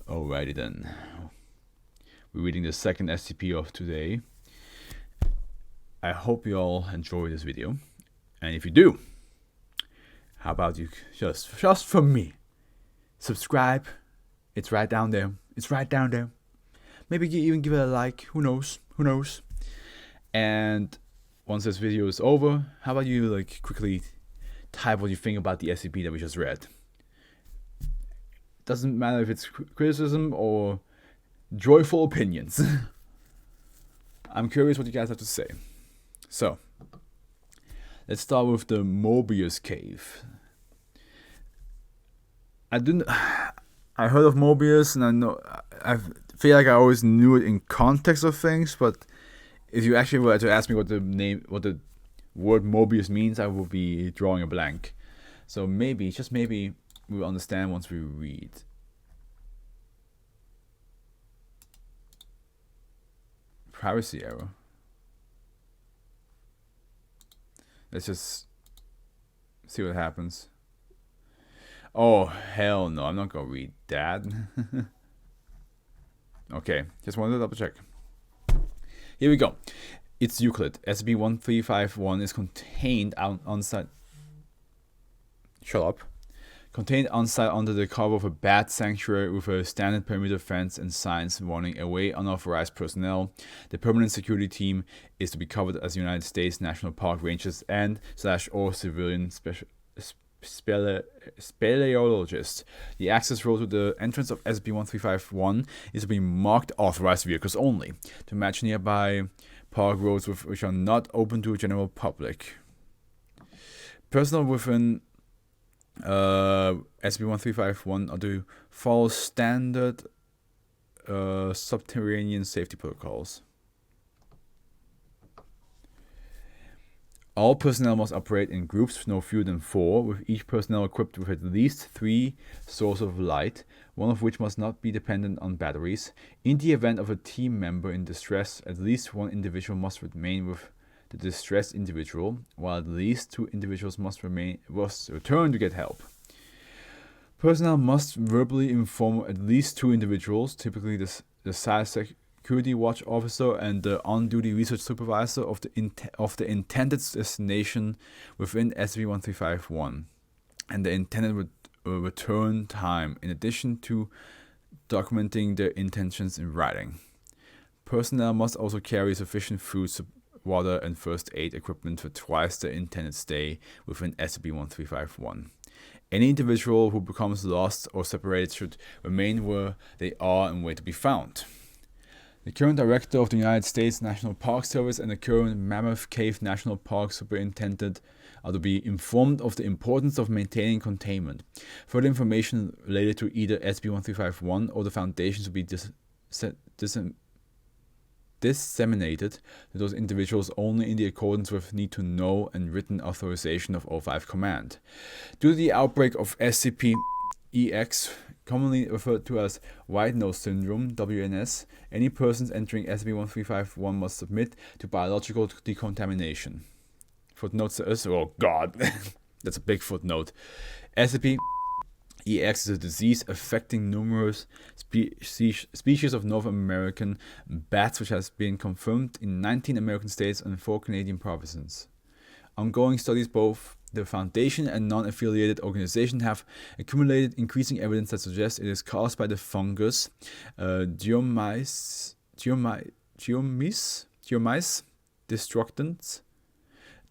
Alrighty then. We're reading the second SCP of today. I hope you all enjoy this video. And if you do, how about you just for me, subscribe. It's right down there. It's right down there. Maybe even give it a like. Who knows? Who knows? And once this video is over, how about you like quickly type what you think about the SCP that we just read. Doesn't matter if it's criticism or joyful opinions. I'm curious what you guys have to say. So, let's start with the Mobius Cave. I heard of Mobius, and I feel like I always knew it in context of things, but if you actually were to ask me what the word Mobius means, I will be drawing a blank. So maybe, just maybe, we'll understand once we read. Privacy error. Let's just see what happens. Oh, hell no, I'm not gonna read that. Okay, just wanted to double check. Here we go. It's Euclid. SCP-1351 is contained on-site. Shut up. Contained on-site under the cover of a bat sanctuary with a standard perimeter fence and signs warning away unauthorized personnel. The permanent security team is to be covered as United States National Park Rangers and / or civilian speleologists. The access road to the entrance of SCP-1351 is to be marked authorized vehicles only, to match nearby park roads which are not open to the general public. Personnel within SCP-1351 are to follow standard subterranean safety protocols. All personnel must operate in groups no fewer than 4, with each personnel equipped with at least 3 sources of light, one of which must not be dependent on batteries. In the event of a team member in distress, at least one individual must remain with the distressed individual, while at least 2 individuals must return to get help. Personnel must verbally inform at least 2 individuals, typically the site security watch officer and the on-duty research supervisor, of the intended destination within SCP-1351 and the intended return time, in addition to documenting their intentions in writing. Personnel must also carry sufficient food, water, and first aid equipment for twice the intended stay within SCP-1351. Any individual who becomes lost or separated should remain where they are and wait to be found. The current director of the United States National Park Service and the current Mammoth Cave National Park superintendent are to be informed of the importance of maintaining containment. Further information related to either SCP-1351 or the Foundation to be disseminated to those individuals only in the accordance with need to know and written authorization of O5 Command. Due to the outbreak of SCP-EX, commonly referred to as White Nose Syndrome, WNS, any persons entering SCP-1351 must submit to biological decontamination. Footnote says, oh god, that's a big footnote. SCP-EX is a disease affecting numerous species of North American bats, which has been confirmed in 19 American states and 4 Canadian provinces. Ongoing studies, both the Foundation and non-affiliated organizations, have accumulated increasing evidence that suggests it is caused by the fungus Geomys destructans.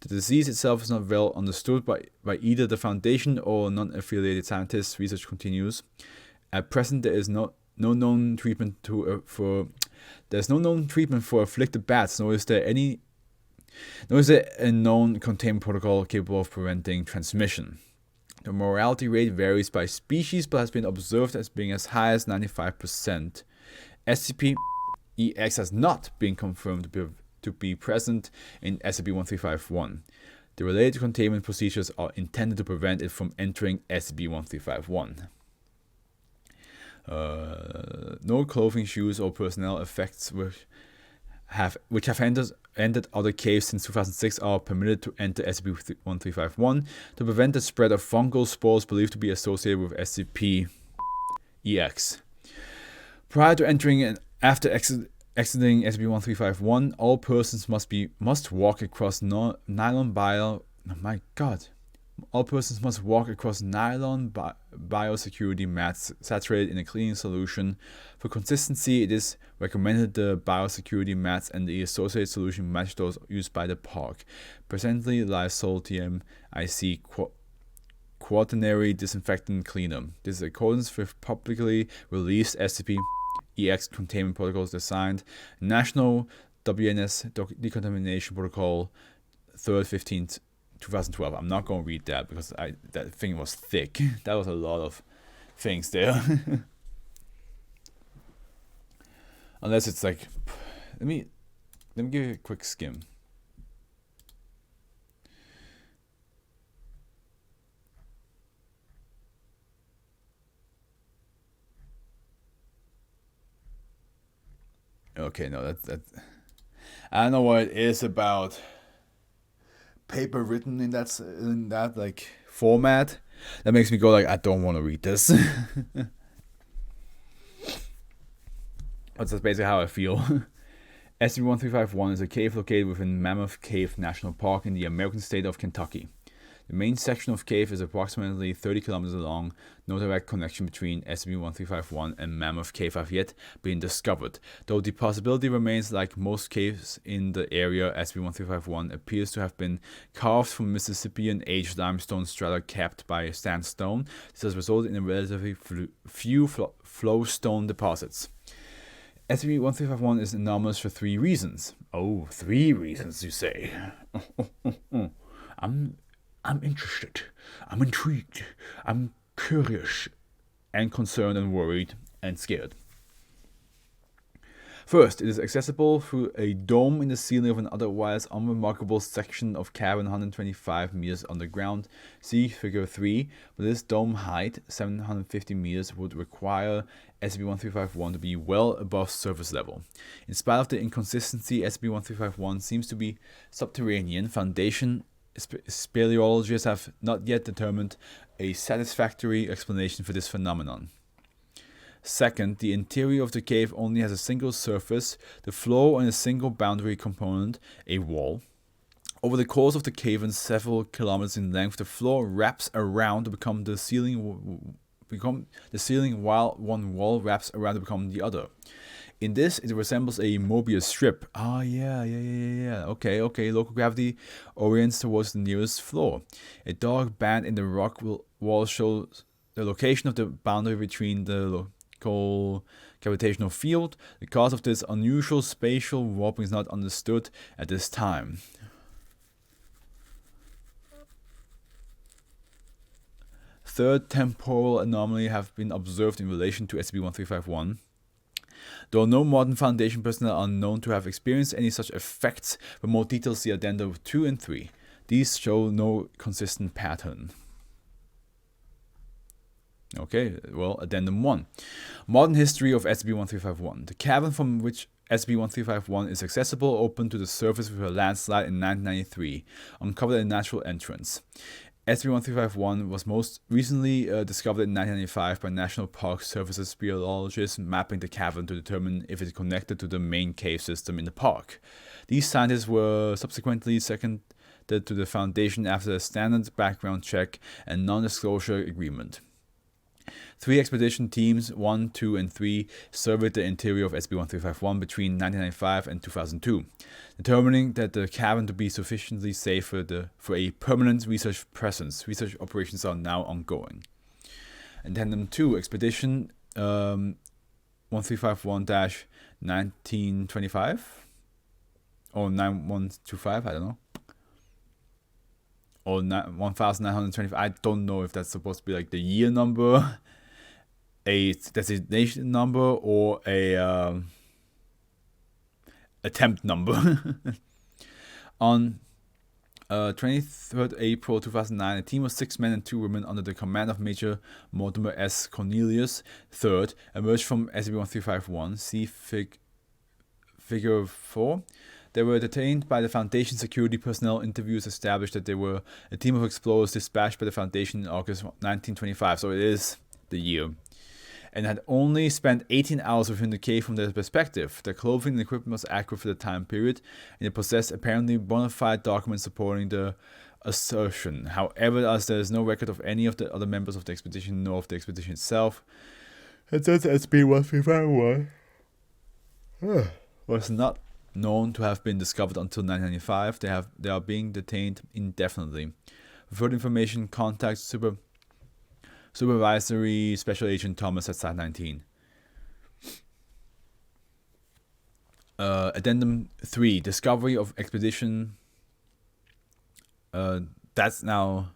The disease itself is not well understood by either the Foundation or non-affiliated scientists. Research continues. At present, there is no known treatment for afflicted bats, nor is there a known containment protocol capable of preventing transmission. The mortality rate varies by species, but has been observed as being as high as 95%. SCP-EX has not been confirmed to be present in SCP-1351. The related containment procedures are intended to prevent it from entering SCP-1351. No clothing, shoes, or personnel effects which have entered other caves since 2006 are permitted to enter SCP-1351 to prevent the spread of fungal spores believed to be associated with SCP-EX. Prior to entering and after exiting SCP-1351, all persons must walk across nylon bio. Oh my God! All persons must walk across nylon biosecurity mats saturated in a cleaning solution. For consistency, it is recommended the biosecurity mats and the associated solution match those used by the park. Presently, Lysol TM-IC quaternary disinfectant cleaner. This is in accordance with publicly released SCP-EX containment protocols designed National WNS Decontamination Protocol 3rd 15th 2012. I'm not going to read that because that thing was thick. That was a lot of things there. Unless it's like, let me give you a quick skim. Okay, no, that I don't know what it is about paper written in that like format that makes me go like, I don't want to read this. That's basically how I feel. SCP-1351 is a cave located within Mammoth Cave National Park in the American state of Kentucky. The main section of cave is approximately 30 kilometers long. No direct connection between SCP-1351 and Mammoth Cave have yet been discovered, though the possibility remains. Like most caves in the area, SCP-1351 appears to have been carved from Mississippian-aged limestone strata capped by sandstone. This has resulted in relatively few flowstone deposits. SCP-1351 is anomalous for 3 reasons. Oh, 3 reasons, you say? I'm interested. I'm intrigued. I'm curious and concerned and worried and scared. First, it is accessible through a dome in the ceiling of an otherwise unremarkable section of cavern 125 meters underground. See Figure 3. But this dome height, 750 meters, would require SCP-1351 to be well above surface level. In spite of the inconsistency, SCP-1351 seems to be subterranean. Foundation speleologists have not yet determined a satisfactory explanation for this phenomenon. Second, the interior of the cave only has a single surface, the floor, and a single boundary component, a wall. Over the course of the cavern, several kilometers in length, the floor wraps around to become the ceiling, while one wall wraps around to become the other. In this, it resembles a Mobius strip. Ah, yeah. Okay. Local gravity orients towards the nearest floor. A dark band in the rock wall shows the location of the boundary between the local gravitational field. The cause of this unusual spatial warping is not understood at this time. Third, temporal anomaly have been observed in relation to SCP-1351. Though no modern Foundation personnel are known to have experienced any such effects, for more details see Addenda 2 and 3. These show no consistent pattern. Okay, well, Addendum 1. Modern history of SCP-1351. The cavern from which SCP-1351 is accessible opened to the surface with a landslide in 1993, uncovered a natural entrance. SCP-1351 was most recently discovered in 1995 by National Park Service's speleologists mapping the cavern to determine if it is connected to the main cave system in the park. These scientists were subsequently seconded to the Foundation after a standard background check and non-disclosure agreement. 3 expedition teams, 1, 2, and 3, surveyed the interior of SCP-1351 between 1995 and 2002, determining that the cavern to be sufficiently safe for a permanent research presence. Research operations are now ongoing. Addendum 2, Expedition 1351-1925 or 9125, I don't know. Or 1925. I don't know if that's supposed to be like the year number, a designation number, or a attempt number. On 23rd April 2009, a team of 6 men and 2 women under the command of Major Mortimer S. Cornelius III emerged from SCP-1351. See Figure 4. They were detained by the Foundation security personnel. Interviews established that they were a team of explorers dispatched by the Foundation in August 1925, so it is the year. and had only spent 18 hours within the cave from their perspective. Their clothing and equipment was accurate for the time period, and they possessed apparently bona fide documents supporting the assertion. However, as there is no record of any of the other members of the expedition nor of the expedition itself, and since SCP-1351 was not known to have been discovered until 1995, they are being detained indefinitely. For further information, contact Supervisory Special Agent Thomas at Site 19. Addendum 3, Discovery of Expedition. That's now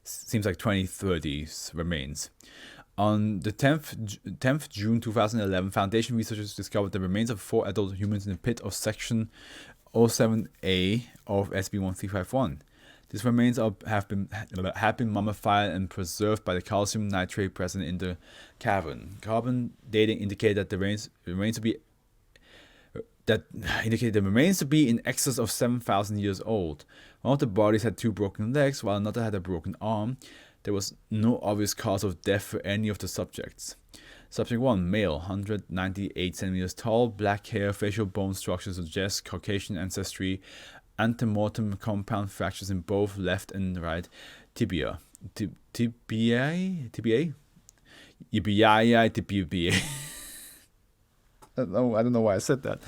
seems like 2030's remains. On the 10th June 2011, Foundation researchers discovered the remains of 4 adult humans in the pit of Section 07A of SCP-1351. These remains have been mummified and preserved by the calcium nitrate present in the cavern. Carbon dating indicated that the remains to be in excess of 7,000 years old. One of the bodies had 2 broken legs, while another had a broken arm. There was no obvious cause of death for any of the subjects. Subject 1, male, 198 centimeters tall, black hair, facial bone structure suggests Caucasian ancestry, antemortem compound fractures in both left and right tibia. Tibia? Tibia. I don't know why I said that.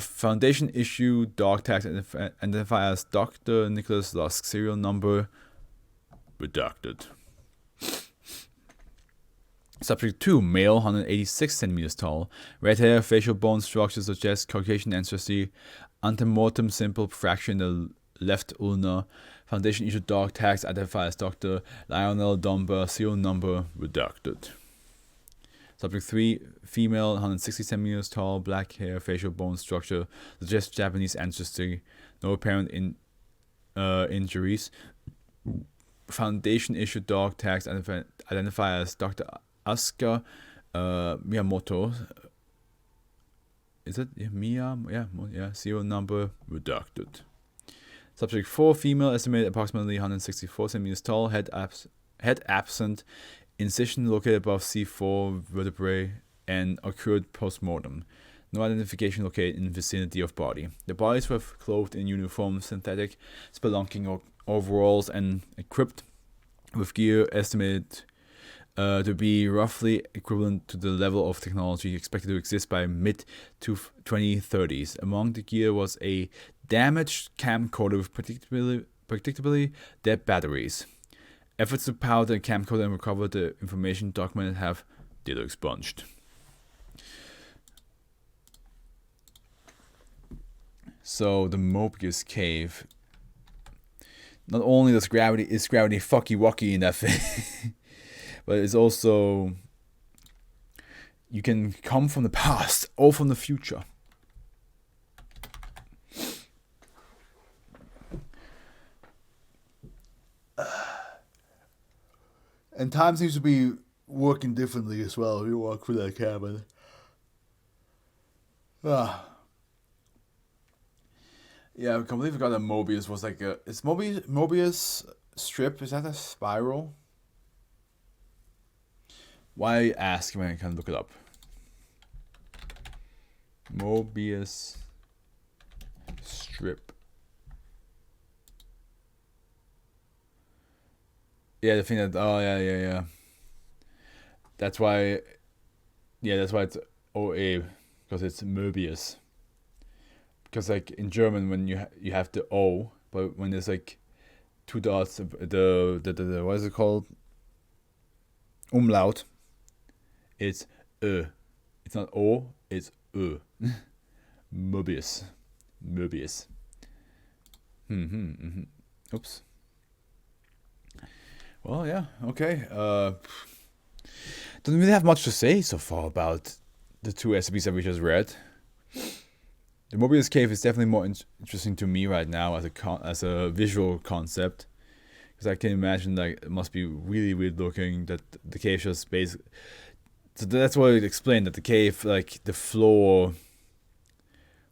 Foundation issue dog tags identified as Dr. Nicholas Lusk. Serial number redacted. Subject 2, male, 186 centimeters tall, red hair, facial bone structure suggests Caucasian ancestry, antemortem simple fracture in the left ulna. Foundation issue dog tags identified as Dr. Lionel Dunbar. Serial number redacted. Subject 3, female, 160 centimeters tall, black hair, facial bone structure suggests Japanese ancestry. No apparent injuries. Foundation issued dog tags identified as Dr. Asuka Miyamoto. Is it Yeah. Serial number redacted. Subject 4, female, estimated approximately 164 centimeters tall, head absent. Incision located above C4 vertebrae and occurred post-mortem. No identification located in the vicinity of body. The bodies were clothed in uniform synthetic spelunking overalls and equipped with gear estimated to be roughly equivalent to the level of technology expected to exist by mid-2030s. Among the gear was a damaged camcorder with predictably dead batteries. Efforts to power the camcorder and recover the information documented have data expunged. So the Mobius cave. Not only is gravity fucky wucky in that thing, but it's also you can come from the past or from the future. And time seems to be working differently as well. You walk through that cabin. Yeah, I completely forgot that Mobius was like a... Is Mobius strip, is that a spiral? Why ask when I can look it up? Mobius strip. Yeah, the thing that... Oh, yeah. That's why... Yeah, that's why it's OA. Because it's Mobius. Because, like, in German, when you have the O, but when there's, like, 2 dots, the what is it called? Umlaut. It's Ö. It's not O, it's Ö. Mobius. Oops. Well, yeah, okay. Doesn't really have much to say so far about the 2 SCPs that we just read. The Mobius cave is definitely more interesting to me right now as a visual concept, because I can imagine like it must be really weird looking that the cave just basically. So that's what it explained, that the cave, like the floor,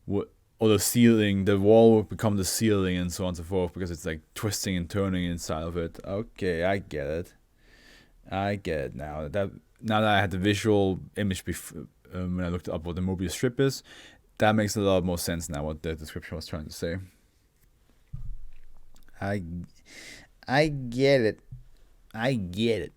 or the ceiling, the wall would become the ceiling and so on and so forth, because it's like twisting and turning inside of it. Okay, I get it. I get it now. Now that I had the visual image when I looked up what the Mobius strip is, that makes a lot more sense now. What the description was trying to say. I get it. I get it.